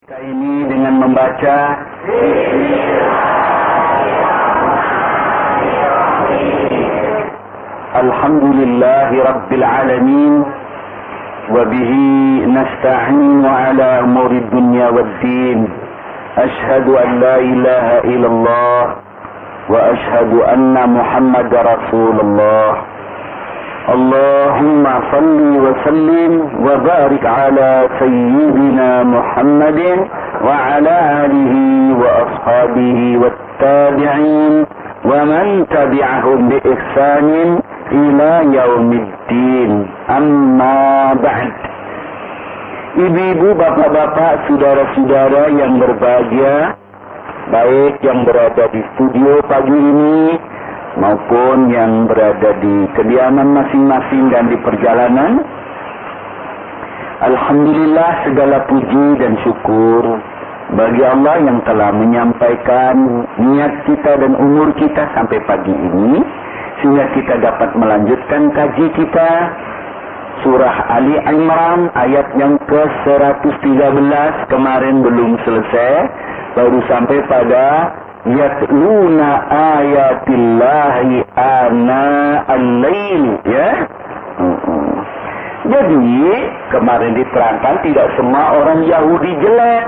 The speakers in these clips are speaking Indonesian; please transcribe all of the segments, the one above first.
Kita ini dengan membaca Alhamdulillahi Rabbil Alamin wa bihi nasta'inu ala umuri dunya waddin. Ashhadu an la ilaha illallah wa ashhadu anna Muhammadar Rasulullah. Allahumma salli wa sallim wa barik ala sayyidina Muhammadin wa ala alihi wa ashabihi wa tabi'in wa man tabi'ahum bi ihsanin ila yaumiddin. Amma ba'd. Ibu-ibu, bapak-bapak, saudara-saudara yang berbahagia, baik yang berada di studio pagi ini maupun yang berada di kediaman masing-masing dan di perjalanan. Alhamdulillah, segala puji dan syukur bagi Allah yang telah menyampaikan niat kita dan umur kita sampai pagi ini, sehingga kita dapat melanjutkan kaji kita surah Ali Imran ayat yang ke-113. Kemarin belum selesai, baru sampai pada yatluna ayatillahi ana al-lail, ya. Jadi kemarin diterangkan tidak semua orang Yahudi jelek.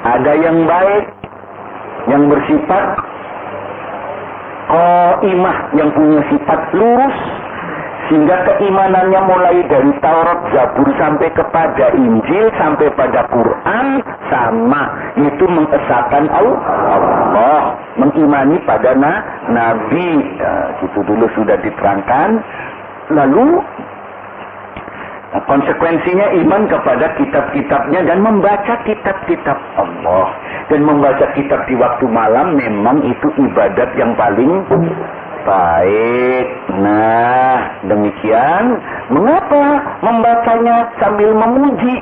Ada yang baik, yang bersifat qaimah, yang punya sifat lurus, sehingga keimanannya mulai dari Taurat, Zabur sampai kepada Injil, sampai pada Quran sama, yaitu mengesahkan Allah, mengimani pada Nabi. Itu dulu sudah diterangkan. Lalu konsekuensinya iman kepada kitab-kitabnya dan membaca kitab-kitab Allah. Dan membaca kitab di waktu malam memang itu ibadat yang paling baik. Nah, demikian. Mengapa membacanya sambil memuji?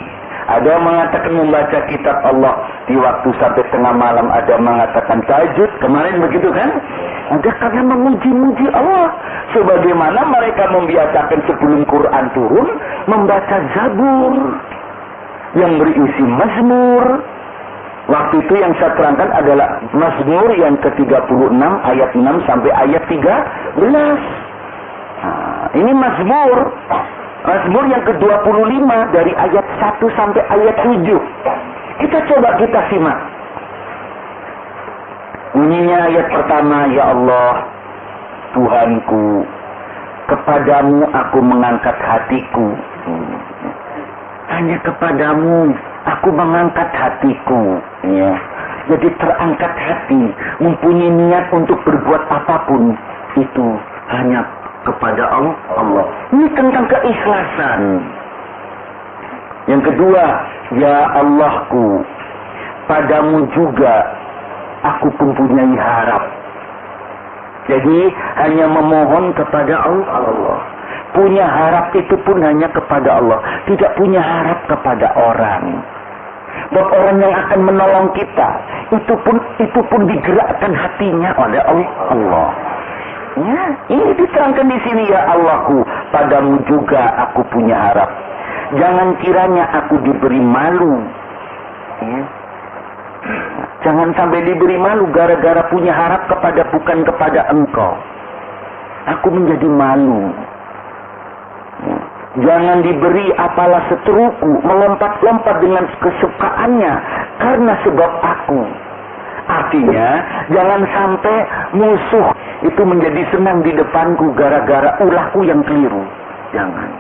Ada yang mengatakan membaca kitab Allah di waktu sampai tengah malam. Ada yang mengatakan tahajud. Kemarin begitu kan? Ada karena memuji-muji Allah. Sebagaimana mereka membiasakan sebelum Quran turun membaca Zabur yang berisi mazmur. Waktu itu yang saya terangkan adalah Mazmur yang ke-36 ayat 6 sampai ayat 13. Nah, ini Mazmur. Mazmur yang ke-25 dari ayat 1 sampai ayat 7. Kita coba kita simak. Bunyinya ayat pertama, ya Allah, Tuhanku, kepadamu aku mengangkat hatiku. Hanya kepadamu aku mengangkat hatiku, ya. Jadi terangkat hati, mempunyai niat untuk berbuat apapun itu hanya kepada Allah. Ini tentang keikhlasan. Yang kedua, ya Allahku, padamu juga aku mempunyai harap. Jadi hanya memohon kepada Allah. Punya harap itu pun hanya kepada Allah. Tidak punya harap kepada orang. Buat orang yang akan menolong kita, itu pun digerakkan hatinya oleh Allah. Ya, ini diterangkan di sini, ya Allahku, padamu juga aku punya harap. Jangan kiranya aku diberi malu. Ya. Jangan sampai diberi malu gara-gara punya harap bukan kepada Engkau. Aku menjadi malu. Jangan diberi apalah seteruku melompat-lompat dengan kesukaannya karena sebab aku. Artinya jangan sampai musuh itu menjadi senang di depanku gara-gara ulahku yang keliru. Jangan.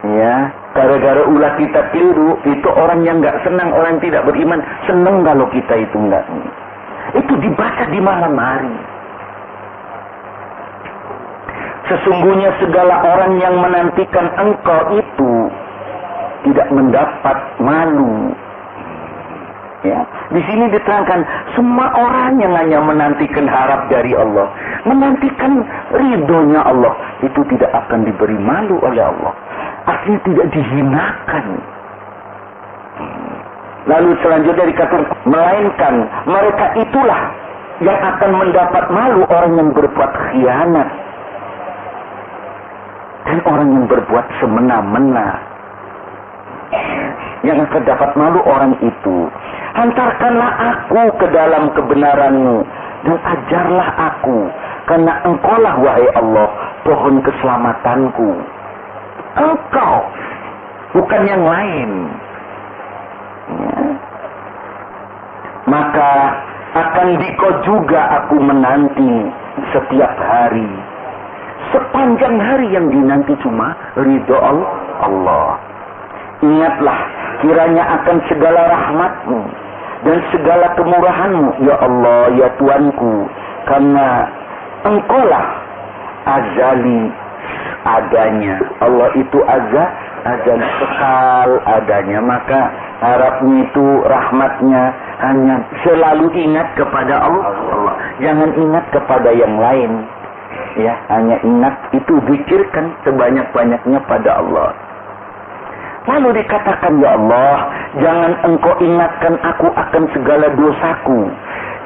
Ya, gara-gara ulah kita keliru, itu orang yang nggak senang, orang yang tidak beriman senang kalau kita itu nggak. Itu dibaca di malam hari. Sesungguhnya segala orang yang menantikan engkau itu tidak mendapat malu. Ya, di sini diterangkan semua orang yang hanya menantikan harap dari Allah, menantikan ridhonya Allah, itu tidak akan diberi malu oleh Allah. Artinya tidak dihinakan. Lalu selanjutnya dikatakan, melainkan mereka itulah yang akan mendapat malu orang yang berbuat khianat dan orang yang berbuat semena-mena. Yang akan dapat malu orang itu. Hantarkanlah aku ke dalam kebenaran-Mu dan ajarlah aku, karena Engkaulah wahai Allah pohon keselamatanku. Engkau, bukan yang lain. Ya. Maka akan dikau juga aku menanti setiap hari. Sepanjang hari yang dinanti cuma ridho Allah. Ingatlah, kiranya akan segala rahmat-Mu dan segala kemurahan-Mu, ya Allah, ya Tuanku, karena Engkaulah azali adanya. Allah itu azali kekal adanya. Maka harapnya itu rahmatnya hanya selalu ingat kepada Allah. Jangan ingat kepada yang lain. Ya, hanya ingat itu, zikirkan sebanyak-banyaknya pada Allah. Lalu dikatakan, ya Allah, jangan Engkau ingatkan aku akan segala dosaku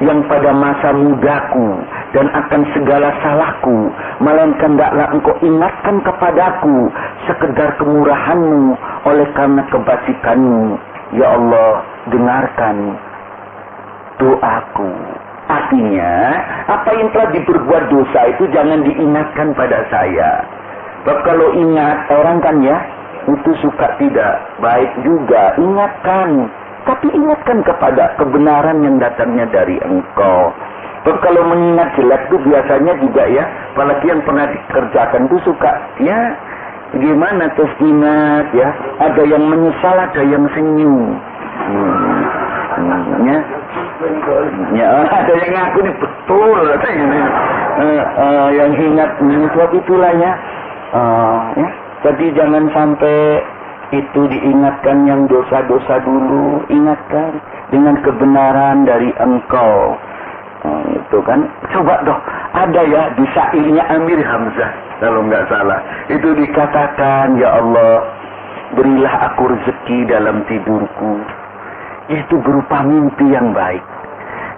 yang pada masa mudaku dan akan segala salahku, melainkan hendaklah Engkau ingatkan kepadaku sekedar kemurahan-Mu oleh karena kebajikan-Mu. Ya Allah, dengarkan doaku. Artinya, apa yang telah diperbuat dosa itu jangan diingatkan pada saya. Sebab kalau ingat orang kan ya, itu suka tidak baik juga. Ingatkan, tapi ingatkan kepada kebenaran yang datangnya dari Engkau. Sebab kalau mengingat jelek itu biasanya juga ya, apalagi yang pernah dikerjakan itu suka ya, gimana terus ingat ya, ada yang menyesal, ada yang senyum. Ya, ada yang ngaku nih betul, yang ingat sebab itulah ya. Ya, jadi jangan sampai itu diingatkan yang dosa-dosa dulu, ingatkan dengan kebenaran dari Engkau. Itu kan, coba dong, ada ya di syairnya Amir Hamzah, kalau nggak salah, itu dikatakan, ya Allah, berilah aku rezeki dalam tidurku. Itu berupa mimpi yang baik.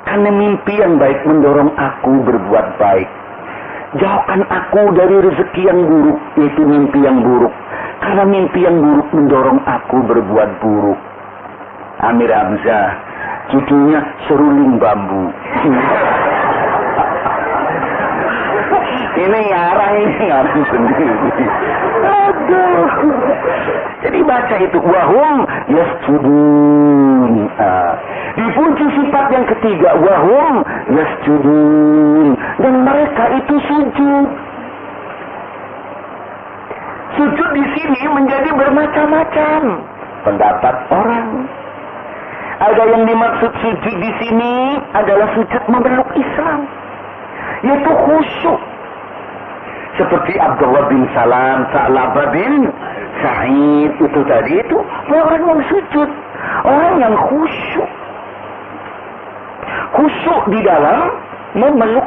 Karena mimpi yang baik mendorong aku berbuat baik. Jauhkan aku dari rezeki yang buruk, yaitu mimpi yang buruk. Karena mimpi yang buruk mendorong aku berbuat buruk. Amir Hamzah, judulnya Seruling Bambu. Ini ngarang sendiri. Aduh. Jadi baca itu, wahum yasjudun. Dipuji sifat yang ketiga, wahum yasjudun, dan mereka itu sujud. Sujud di sini menjadi bermacam-macam pendapat orang. Ada yang dimaksud sujud di sini adalah sujud memeluk Islam, yaitu khusyuk. Seperti Abdullah bin Salam, Sa'labah bin Sa'id itu tadi, itu orang yang sujud, orang yang khusyuk. Khusyuk di dalam memeluk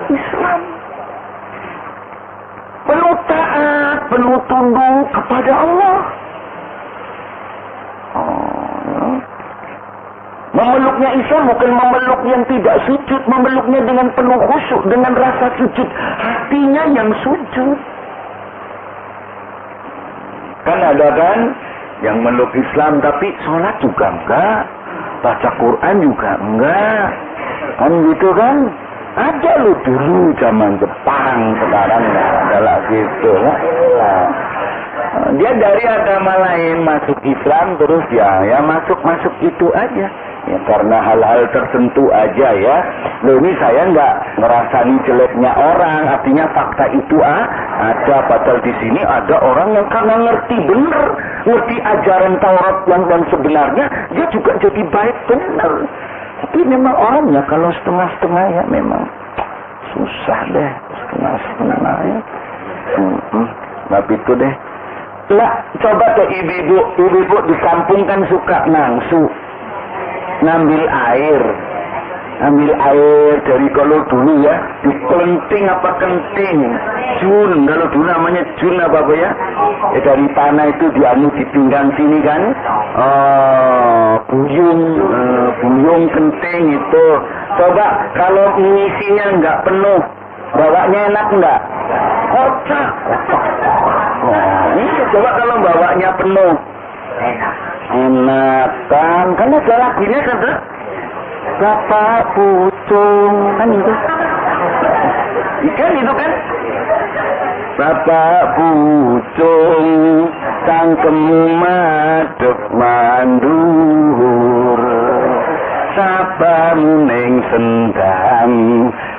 Islam. Penuh taat, penuh tunduk kepada Allah. Memeluknya Islam bukan memeluk yang tidak sujud, memeluknya dengan penuh khusyuk, dengan rasa sujud, hatinya yang sujud. Kan ada kan yang meluk Islam tapi sholat juga enggak, baca Quran juga enggak, kan gitu kan? Ada lu dulu zaman Jepang, sekarang enggak ada lagi itu. Nah, inilah dia dari agama lain masuk Islam terus ya masuk itu aja. Ya karena hal-hal tertentu aja ya. Loh ini saya nggak ngerasani jeleknya orang, artinya fakta itu ada. Padahal di sini ada orang yang karena ngerti bener, ngerti ajaran Taurat yang sebenarnya, dia juga jadi baik bener. Tapi memang orangnya kalau setengah-setengah ya memang susah deh, setengah-setengah ya. Tapi itu deh. Lah coba tuh ibu-ibu di kampung kan suka nangsu. Ngambil air dari kalau dulu ya di kelenting apa kenting jun, kalau dulu namanya jun apa ya, dari tanah itu dianu di pinggang sini kan, buyung kenting itu. Coba kalau ngisinya nggak penuh, bawanya enak nggak? Kocak. Ini coba kalau bawanya penuh, enak. enakan. Kan ada lagunya kan tuh. Bapak pucung kan itu. Ikan itu kan. Bapak pucung cangkemmu madhep mandur. Sabamu ning sendang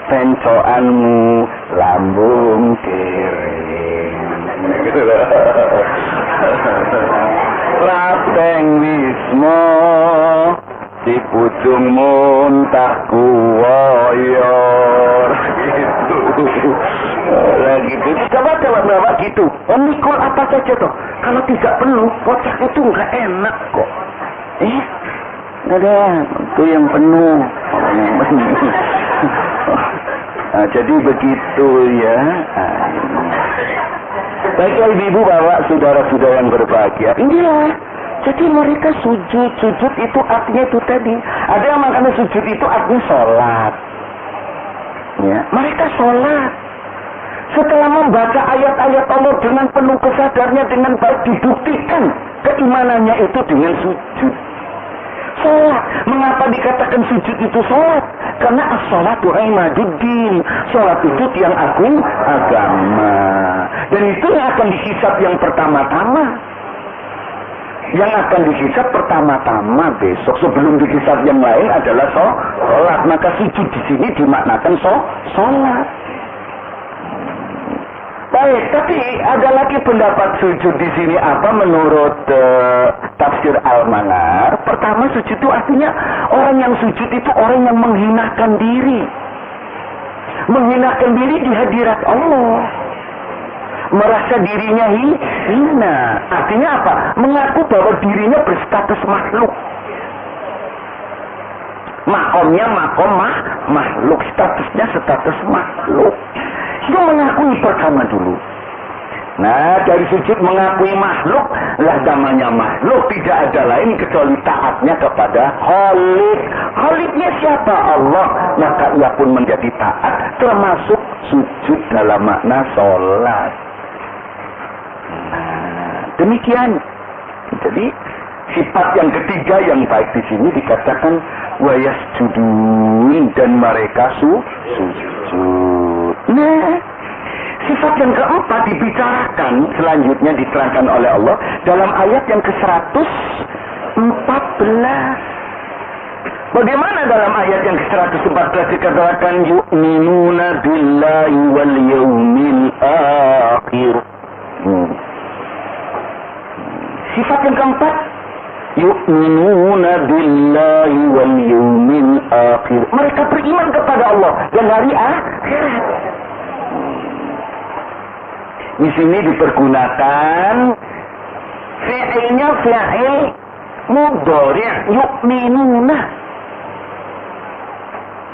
pencokanmu lambung kering. Rapeng wismo si pucung muntah kuwoyor gitu. Gitu. Coba bawa gitu. Mikul apa saja toh. Kalau tidak penuh, kocak itu nggak enak kok. Nggak ada. Itu yang penuh. Nah, jadi begitu ya. Baiklah ibu-ibu, bapak saudara-saudara yang berbahagia. Inilah. Jadi mereka sujud itu artinya itu tadi. Ada yang makanya sujud itu artinya sholat. Ya, mereka sholat. Setelah membaca ayat-ayat Allah dengan penuh kesadarannya, dengan baik, dibuktikan keimanannya itu dengan sujud. Sholat. Mengapa dikatakan sujud itu sholat? Karena as-sholatu imaduddin. Sholat itu tiang agung agama. Dan itu yang akan dihisab yang pertama-tama. Yang akan dihisab pertama-tama besok sebelum dihisab yang lain adalah sholat. Maka sujud di sini dimaknakan sholat. Baik, tapi ada lagi pendapat sujud di sini apa menurut tafsir Al-Manar. Pertama, sujud itu artinya orang yang sujud itu orang yang menghinakan diri. Menghinakan diri di hadirat Allah. Merasa dirinya hina. Artinya apa? Mengaku bahwa dirinya berstatus makhluk. Makomnya makom makhluk. Statusnya status makhluk. Itu mengakui pertama dulu. Nah, dari sujud mengakui makhluk, lah namanya makhluk tidak ada lain kecuali taatnya kepada Khalik. Khaliknya siapa? Allah. Maka ia pun menjadi taat, termasuk sujud dalam makna sholat. Nah, demikian. Jadi sifat yang ketiga yang baik di sini dikatakan wayasjudun, dan mereka sujud. Nah, sifat yang keempat dibicarakan selanjutnya diterangkan oleh Allah dalam ayat yang ke-114. Bagaimana dalam ayat yang ke-114 dikatakan yu'minuna billahi wal yaumil akhir. Sifat yang keempat yu'minuna billahi wal yaumil akhir. Mereka beriman kepada Allah dan hari akhirat. Di sini dipergunakan fi'ilnya fi'il mudhari' yu'minuna.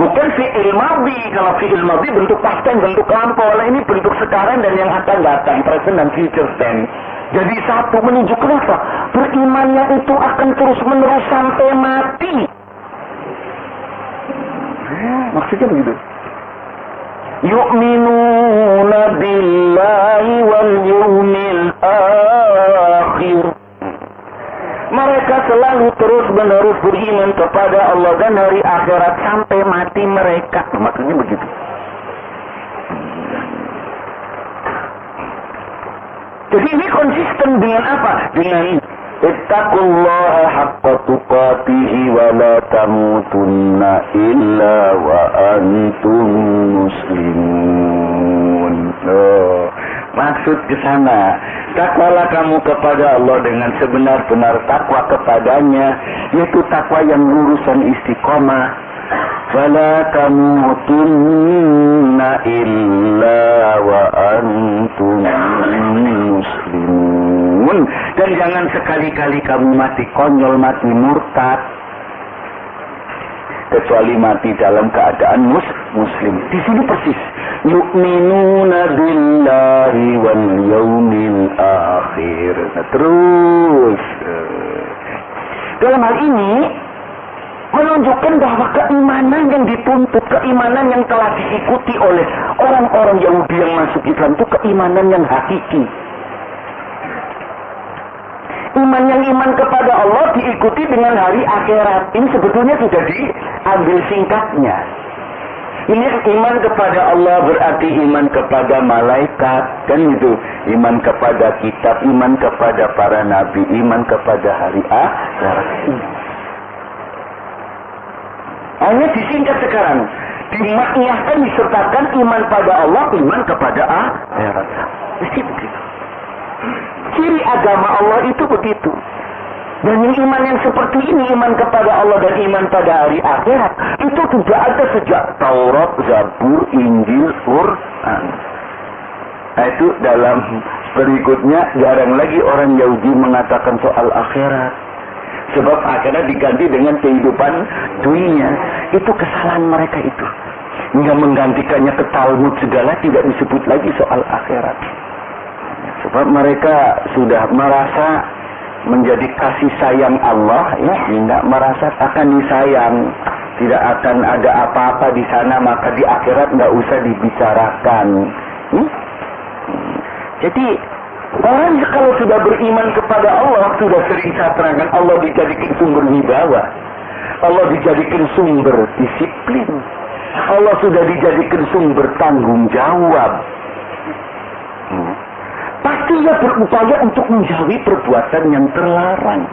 Bukan fi'il madhi. Kalau fi'il madhi bentuk past tense, bentuk lampau. Ini bentuk sekarang dan yang akan datang, present dan future tense. Jadi satu menunjukkan apa? Berimannya itu akan terus menerus sampai mati. Maksudnya begitu. Yu'minuna billahi wal yawmil akhir. Mereka selalu terus menerus beriman kepada Allah dan hari akhirat sampai mati mereka. Maksudnya begitu. Jadi ini konsisten dengan apa? Dengan ittaqullaha haqqa tuqatihi wa la tamutunna illa wa antum muslimun. Maksud ke sana, takwalah kamu kepada Allah dengan sebenar-benar takwa kepadanya, yaitu takwa yang lurusan istiqomah. Wala tamutunna illa wa antum muslimun. Dan jangan sekali-kali kamu mati konyol, mati murtad, kecuali mati dalam keadaan muslim. Di sini persis yu'minuna billahi wal yaumil akhir. Nah, terus dalam hal ini menunjukkan bahwa keimanan yang dituntut, keimanan yang telah diikuti oleh orang-orang Yahudi yang masuk Islam itu keimanan yang hakiki. iman kepada Allah diikuti dengan hari akhirat. Ini sebetulnya sudah diambil singkatnya. Ini iman kepada Allah berarti iman kepada malaikat, kan gitu. Iman kepada kitab, iman kepada para nabi, iman kepada hari akhirat. Hanya disingkat sekarang. Dimaknyakan, disertakan iman pada Allah, iman kepada akhirat. Mesti begitu. Ciri agama Allah itu begitu. Dan iman yang seperti ini, iman kepada Allah dan iman pada hari akhirat, itu tidak ada sejak Taurat, Zabur, Injil, Quran. Nah, itu dalam berikutnya jarang lagi orang Yahudi mengatakan soal akhirat. Sebab akhirat diganti dengan kehidupan dunia. Itu kesalahan mereka itu. Hingga menggantikannya ke Talmud segala tidak disebut lagi soal akhirat. Sebab mereka sudah merasa menjadi kasih sayang Allah, ya, tidak merasa akan disayang, tidak akan ada apa-apa di sana, maka di akhirat nggak usah dibicarakan. Jadi orang kalau sudah beriman kepada Allah, sudah sering saya terangkan, Allah dijadikan sumber wibawa, Allah dijadikan sumber disiplin, Allah sudah dijadikan sumber tanggung jawab. Pasti ia berupaya untuk menjauhi perbuatan yang terlarang.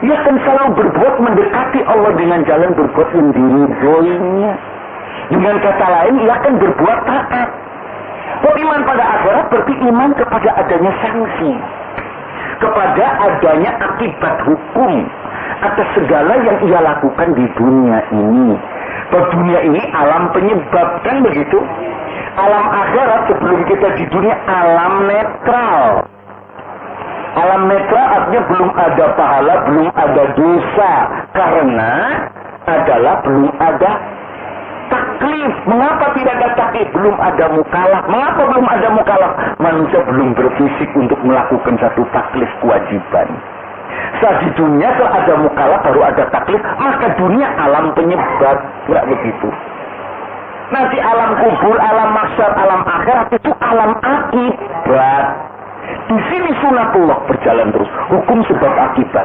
Ia akan selalu berbuat mendekati Allah dengan jalan berbuat yang diridhoinya. Dengan kata lain, ia akan berbuat taat. Iman pada akhirat berarti iman kepada adanya sanksi, kepada adanya akibat hukum atas segala yang ia lakukan di dunia ini. Dunia ini alam penyebab, kan begitu? Alam akhirat sebelum kita di dunia alam netral. Alam netral artinya belum ada pahala, belum ada dosa. Karena adalah belum ada taklif. Mengapa tidak ada taklif? Belum ada mukalaf. Mengapa belum ada mukalaf? Manusia belum berfisik untuk melakukan satu taklif kewajiban. Saat di dunia kalau ada mukalaf baru ada taklif, maka dunia alam penyebab. Tidak begitu. Nanti alam kubur, alam mahsyar, alam akhirat itu alam akibat. Di sini sunatullah berjalan terus, hukum sebab akibat.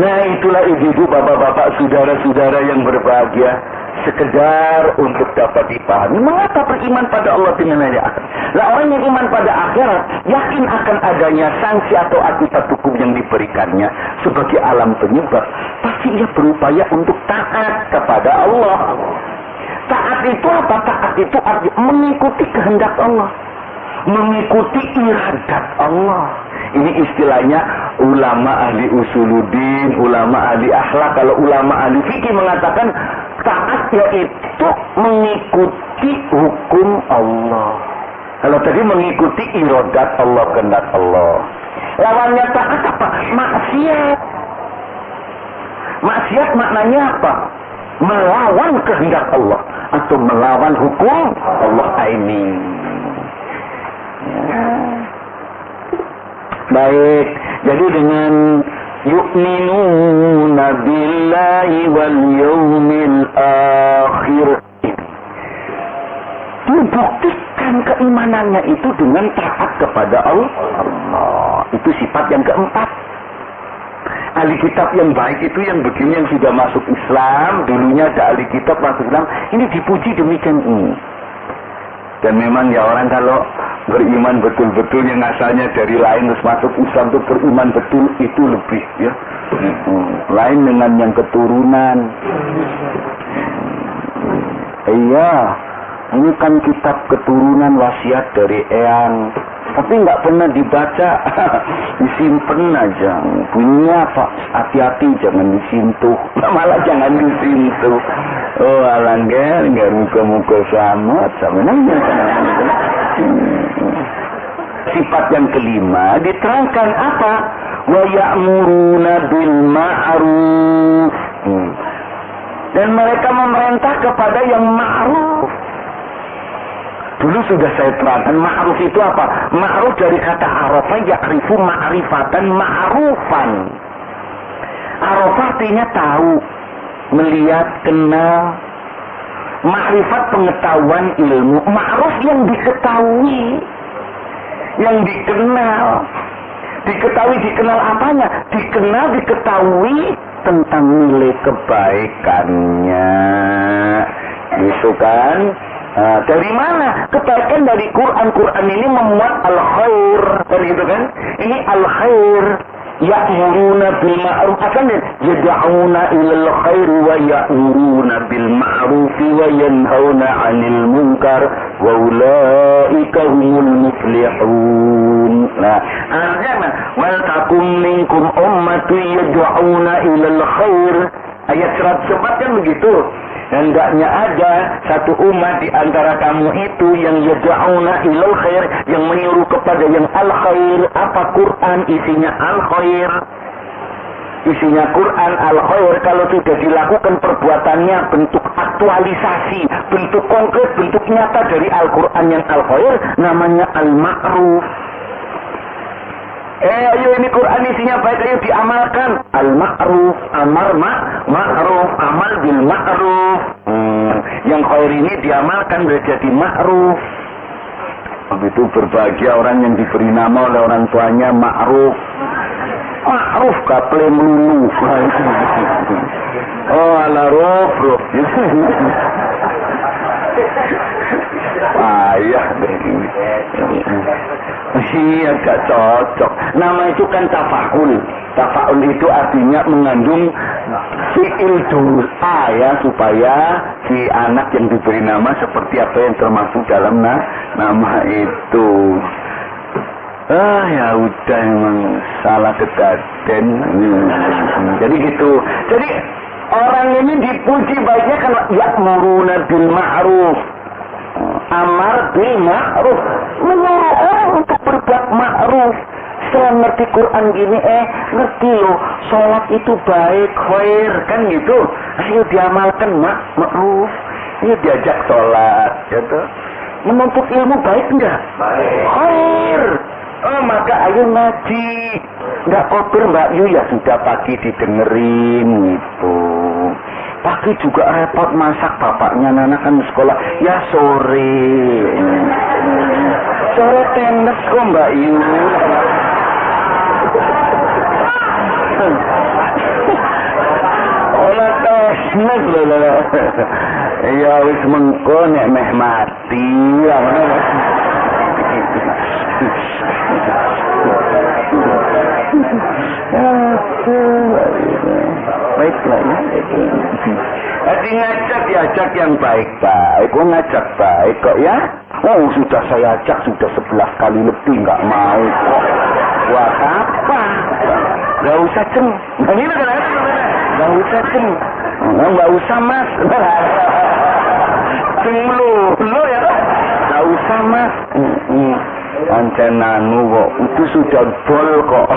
Nah, itulah ibu-ibu, bapak-bapak, saudara-saudara yang berbahagia, sekedar untuk dapat dipahami mengapa beriman pada Allah dengan hari akhirat. Lah, orang yang iman pada akhirat yakin akan adanya sanksi atau akibat hukum yang diberikannya sebagai alam penyebab, pasti ia berupaya untuk taat kepada Allah. Taat itu apa? Taat itu artinya mengikuti kehendak Allah, mengikuti iradat Allah. Ini istilahnya ulama ahli usuluddin, ulama ahli akhlak. Kalau ulama ahli fikih mengatakan taat yaitu mengikuti hukum Allah. Kalau tadi mengikuti iradat Allah, kehendak Allah. Lawannya taat apa? Maksiat. Maksiat maknanya apa? Melawan kehendak Allah atau melawan hukum Allah ini. Ya. Baik, jadi dengan yu'minuna billahi wal yawmil akhir, dibuktikan keimanannya itu dengan taat kepada Allah. Itu sifat yang keempat. Ahli kitab yang baik itu yang begini, yang sudah masuk Islam, dulunya ada ahli kitab masuk Islam, ini dipuji demikian ini. Dan memang ya orang kalau beriman betul-betul yang asalnya dari lain terus masuk Islam itu beriman betul, itu lebih ya. Lain dengan yang keturunan. Iya, ini kan kitab keturunan wasiat dari eyang, tapi nggak pernah dibaca, disimpan aja. Bunyinya apa? Hati-hati, jangan disentuh. Malah jangan disentuh. Oh alangger, nggak muka-muka selamat, sama nanya. Sifat yang kelima diterangkan apa? Wa ya'muruna bil ma'ruf. Dan mereka memerintah kepada yang ma'ruf. Dulu sudah saya terangkan, ma'ruf itu apa? Ma'ruf dari kata arafa, ya'rifu ma'rifatan ma'rufan. Arafa artinya tahu, melihat, kenal. Ma'rifat pengetahuan ilmu. Ma'ruf yang diketahui, yang dikenal. Diketahui, dikenal apanya? Dikenal, diketahui tentang nilai kebaikannya. Gitu kan? Nah, dari mana? Kebaikan dari Quran. Quran ini memuat al-khair. Kan gitu kan? Ini al-khair. Ya'muruna bil ma'ruf. Asalnya yad'una ilal khair wa ya'muruna bil ma'ruf wa yanhauna 'anil munkar wa ulaika humul muflihun. Nah, artinya wal takum minkum ummatun yad'una ilal khair. Ayat 104 kan begitu. Hendaknya ada satu umat di antara kamu itu yang yad'una ilal khair, yang menyuruh kepada yang al khair. Apa Quran isinya al khair? Isinya Quran al khair. Kalau sudah dilakukan perbuatannya bentuk aktualisasi, bentuk konkret, bentuk nyata dari Al-Quran yang al khair, namanya al ma'ruf. Ayo ini Quran isinya baik, ayo diamalkan. Al-ma'ruf, amar ma'ruf, amal bil ma'ruf. Yang khair ini diamalkan menjadi ma'ruf. Begitu berbahagia orang yang diberi nama oleh orang tuanya ma'ruf. Ma'ruf kaple melulu. Oh ala rof. Ayah begini. Iya, gak cocok. Nama itu kan tafaul. Tafaul itu artinya mengandung fi'il doa ya, supaya si anak yang diberi nama seperti apa yang termasuk dalam nama itu. Ya udah, emang salah kejadian. Jadi gitu. Jadi orang ini dipuji baiknya kalau ya'muruna bil ma'ruf. Amar bil ma'ruf, menyuruh orang untuk berbuat ma'ruf. Setelah ngerti Quran gini, ngerti loh, sholat itu baik, khair, kan gitu. Ayo diamalkan ma'ruf. Ayo diajak sholat, gitu. Menuntut ilmu baik enggak? Baik. Khair. Oh, maka ayo ngaji. Enggak kotor Mbak Yu, ya sudah pagi didengerin gitu. Pagi juga repot masak, bapaknya anak kan sekolah. Ya sore. Sore tenis kok Mbak Yu. Olah tenis loh. Ya wis mengko nek meh mati. Baiklah ya. Jadi ngajak diajak yang baik-baik. Ngajak baik kok ya. Oh sudah saya ajak sudah 11 kali lebih nggak mau kok. Buat apa? Gak usah ceng. Ini kan? Gak usah ceng. Gak usah mas. Ceng lu ya kan? Gak usah mas. Ancenanu kok. Itu sudah bol kok.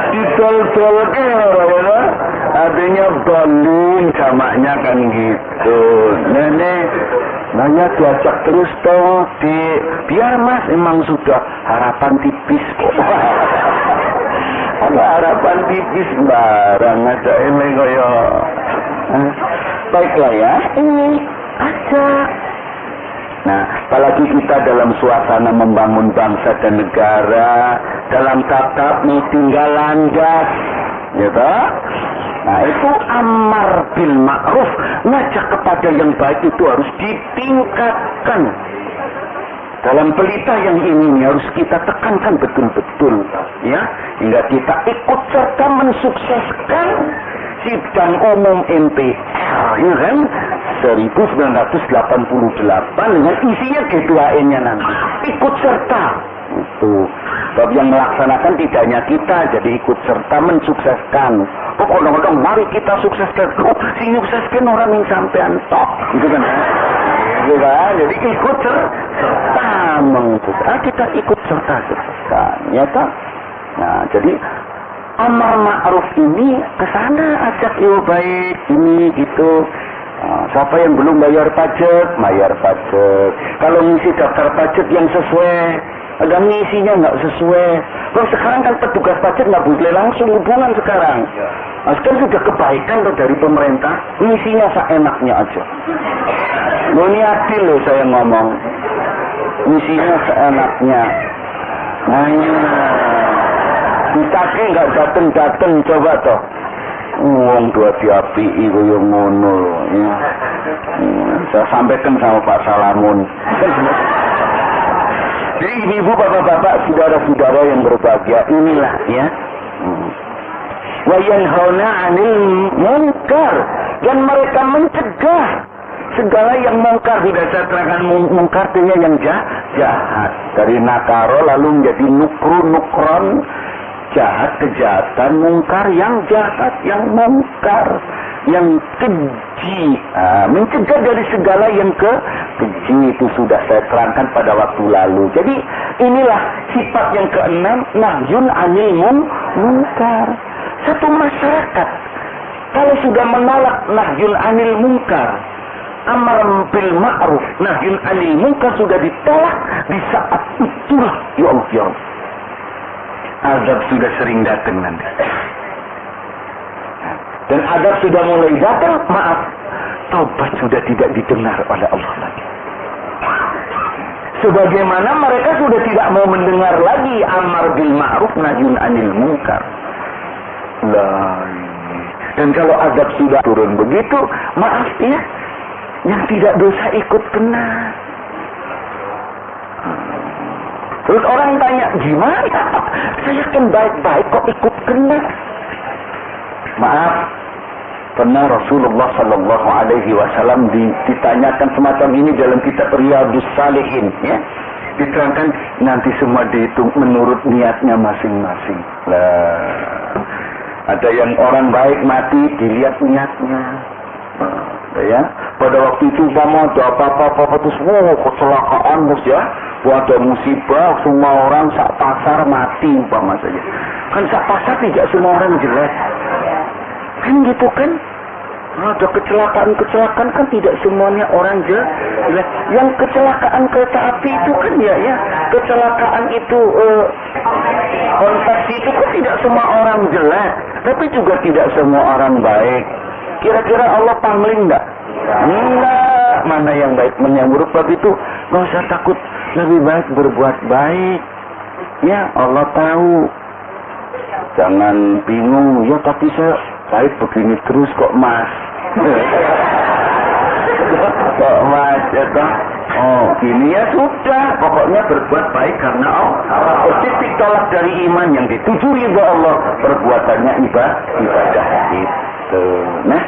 Didol-dolke ya, artinya bolin jamaknya kan gitu. Nenek nanya diajak terus toh biar mas emang sudah harapan tipis kok. Ada harapan tipis barang aja ini kaya. Baiklah ya, ini aja. Nah, apalagi kita dalam suasana membangun bangsa dan negara, dalam tahap tinggal landas, gitu. Nah, itu amar bil ma'ruf, ngajak kepada yang baik itu harus ditingkatkan. Dalam pelita yang ini harus kita tekankan betul-betul, ya, hingga kita ikut serta mensukseskan sidang umum MPR, ya kan, 1988 dengan isinya G2N-nya nanti. Ikut serta. Itu. Sebab yang melaksanakan tidak hanya kita, jadi ikut serta mensukseskan. Kadang-kadang mari kita sukseskan. Si sukseskan orang yang sampean tok. Gitu kan. Gitu kan. Jadi ikut serta mensukseskan. Kita ikut serta sukseskan. Ya tak? Nah, jadi amar ma'ruf ini kesana ajak yo baik ini gitu. Siapa yang belum bayar pajak, bayar pajak. Kalau ngisi daftar pajak yang sesuai, ada ngisinya nggak sesuai. Kalau sekarang kan petugas pajak nggak boleh langsung hubungan sekarang. Nah, sekarang sudah kebaikan loh dari pemerintah, ngisinya seenaknya aja. Lo ini adil loh saya ngomong. ngisinya seenaknya. Nah, ditake nggak dateng coba toh. Wong dua diapi iku yo ngono ya. Saya sampaikan sama Pak Salamun. Jadi ibu, bapak-bapak, saudara-saudara yang berbahagia, inilah ya. Wa yanhauna 'anil munkar, dan mereka mencegah segala yang mungkar. Sudah saya terangkan mungkar itu yang jahat. Dari nakaro lalu menjadi nukron, jahat, kejahatan, mungkar yang jahat, yang mungkar, yang keji. Mencegah dari segala yang keji, itu sudah saya terangkan pada waktu lalu. Jadi inilah sifat yang keenam, nahyun 'anil munkar. Satu masyarakat kalau sudah menolak nahyun 'anil munkar, amar bil ma'ruf, nahyun 'anil munkar sudah ditolak, di saat itulah ya Allah, ya Allah, azab sudah sering datang nanti. Dan azab sudah mulai datang, maaf, taubat sudah tidak didengar oleh Allah lagi. Sebagaimana mereka sudah tidak mau mendengar lagi amar bil ma'ruf nahyun 'anil munkar. Dan kalau azab sudah turun begitu, maaf ya, yang tidak dosa ikut kena. Terus orang tanya, gimana? Saya kan baik-baik kok ikut kena. Maaf, pernah Rasulullah Sallallahu Alaihi Wasallam ditanyakan semacam ini dalam kitab Riyadhus Shalihin, ya. Diterangkan nanti semua dihitung menurut niatnya masing-masing. Ada yang orang baik mati dilihat niatnya. Ya, pada waktu itu umpama ada apa-apa terus kecelakaan bos ya, ada musibah, semua orang sak pasar mati umpama saja. Kan sak pasar tidak semua orang jelek, kan gitu kan? Ada kecelakaan kan tidak semuanya orang jelek. Yang kecelakaan kereta api itu kan ya kecelakaan itu kontraksi itu kan tidak semua orang jelek, tapi juga tidak semua orang baik. Kira-kira Allah pangling enggak? Enggak. Mana yang baik, mana yang buruk. Sebab itu nggak usah takut, lebih baik berbuat baik. Ya, Allah tahu. Jangan bingung, ya tapi saya baik begini terus kok mas. Kok mas ya toh? Oh, gini ya sudah. Pokoknya berbuat baik karena Allah. Titik tolak dari iman yang dituju ridha Allah, perbuatannya ibadah itu. Nah,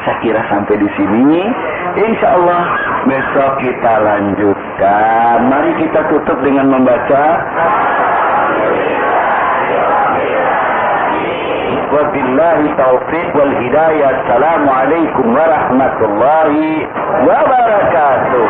saya kira sampai di sini. Insya Allah besok kita lanjutkan. Mari kita tutup dengan membaca. Wabillahi taufiq wal hidayah. Assalamualaikum warahmatullahi wabarakatuh.